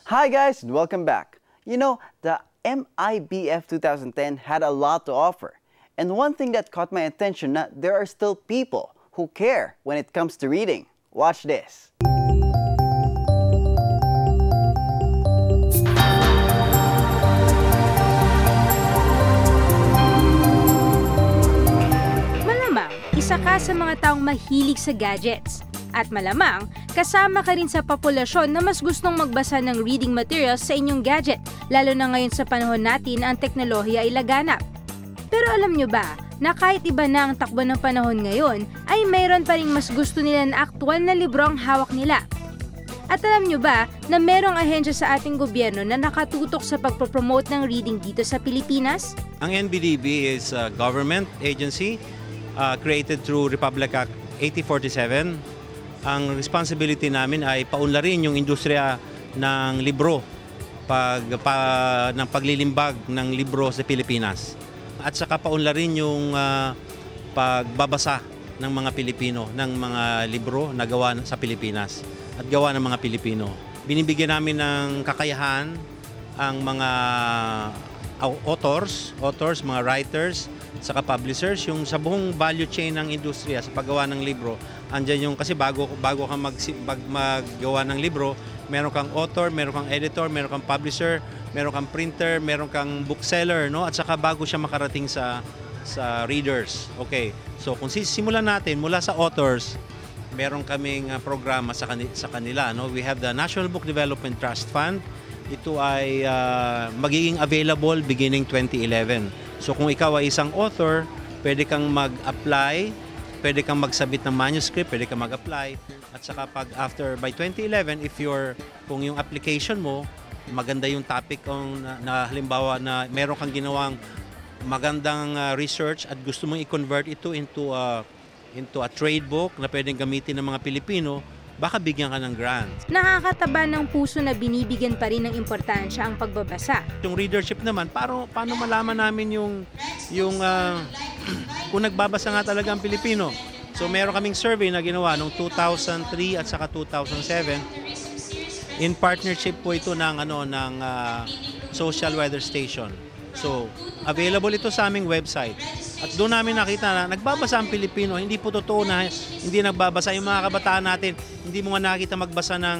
Hi guys and welcome back. You know, the MIBF 2010 had a lot to offer. And one thing that caught my attention, there are still people who care when it comes to reading. Watch this. Malamang, isa ka sa mga taong mahilig sa gadgets. At malamang, kasama ka rin sa populasyon na mas gustong magbasa ng reading materials sa inyong gadget, lalo na ngayon sa panahon natin ang teknolohiya ay laganap. Pero alam nyo ba, na kahit iba na ang takbo ng panahon ngayon, ay mayroon pa rin mas gusto nila na aktwal na libro ang hawak nila. At alam nyo ba na mayroong ahensya sa ating gobyerno na nakatutok sa pagpopromote ng reading dito sa Pilipinas? Ang NBDB is a government agency created through Republic Act 8047. Ang responsibility namin ay paunlarin yung industriya ng libro, ng paglilimbag ng libro sa Pilipinas. At saka paunlarin yung pagbabasa ng mga Pilipino ng mga libro na gawa sa Pilipinas at gawa ng mga Pilipino. Binibigyan namin ng kakayahan ang mga authors, mga writers, saka publishers, yung sa buong value chain ng industriya sa paggawa ng libro. Andyan yung, kasi bago ka maggawa ng libro, meron kang author, meron kang editor, meron kang publisher, meron kang printer, meron kang bookseller, no? At saka bago siya makarating sa readers. Okay, so kung sisimulan natin mula sa authors, meron kaming programa sa kanila, no? We have the National Book Development Trust Fund. Ito ay magiging available beginning 2011. So kung ikaw ay isang author, pwede kang mag-apply, pwede kang magsabit ng manuscript, pwede kang mag-apply. At saka by 2011, kung yung application mo, maganda yung topic na halimbawa na meron kang ginawang magandang research at gusto mong i-convert ito into a trade book na pwedeng gamitin ng mga Pilipino, baka bigyan ka ng grant. Nakakataba ng puso na binibigyan pa rin ng importansya ang pagbabasa. Yung readership naman, paano malaman namin yung kung nagbabasa nga talaga ang Pilipino. So meron kaming survey na ginawa noong 2003 at saka 2007. In partnership po ito ng Social Weather Station. So available ito sa aming website. At doon namin nakita na nagbabasa ang Pilipino. Hindi po totoo na hindi nagbabasa. Yung mga kabataan natin, hindi mo nga nakita magbasa ng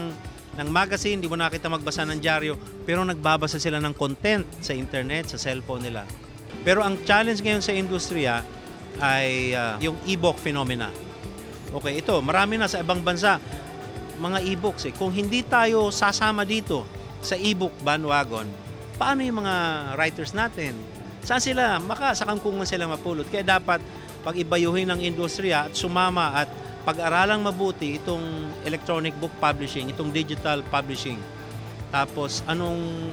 magazine, hindi mo nakita magbasa ng dyaryo, pero nagbabasa sila ng content sa internet, sa cellphone nila. Pero ang challenge ngayon sa industriya ay yung e-book phenomena. Okay, ito, marami na sa ibang bansa, mga e-books. Kung hindi tayo sasama dito sa e-book bandwagon, paano yung mga writers natin? Saan sila? Sa kangkungan sila mapulot. Kaya dapat pag-ibayuhin ng industriya at sumama at pag-aralang mabuti itong electronic book publishing, itong digital publishing. Tapos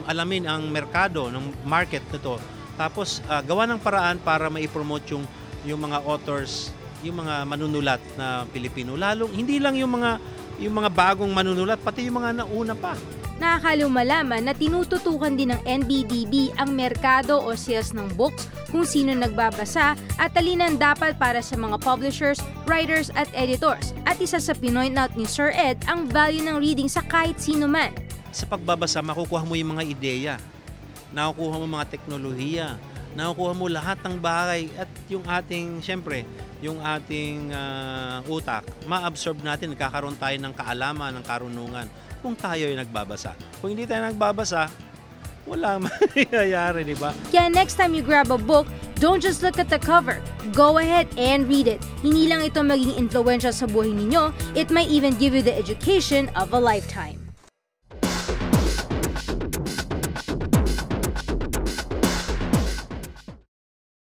alamin ang merkado, ng market nito. Tapos gawa ng paraan para maipromote yung mga authors, yung mga manunulat na Pilipino. Lalo hindi lang yung mga bagong manunulat, pati yung mga nauna pa. Nakakaliw malaman na tinututukan din ng NBDB ang merkado o sales ng books, kung sino nagbabasa at talinan dapat para sa mga publishers, writers at editors. At isa sa pinoint out ni Sir Ed ang value ng reading sa kahit sino man. Sa pagbabasa, makukuha mo yung mga ideya, nakukuha mo mga teknolohiya, nakukuha mo lahat ng bagay at yung ating utak, ma-absorb natin, nagkakaroon tayo ng kaalaman, ng karunungan kung tayo ay nagbabasa. Kung hindi tayo nagbabasa, wala mangyayari, di ba? Kaya next time you grab a book, don't just look at the cover. Go ahead and read it. Hindi lang ito maging influential sa buhay ninyo, it might even give you the education of a lifetime.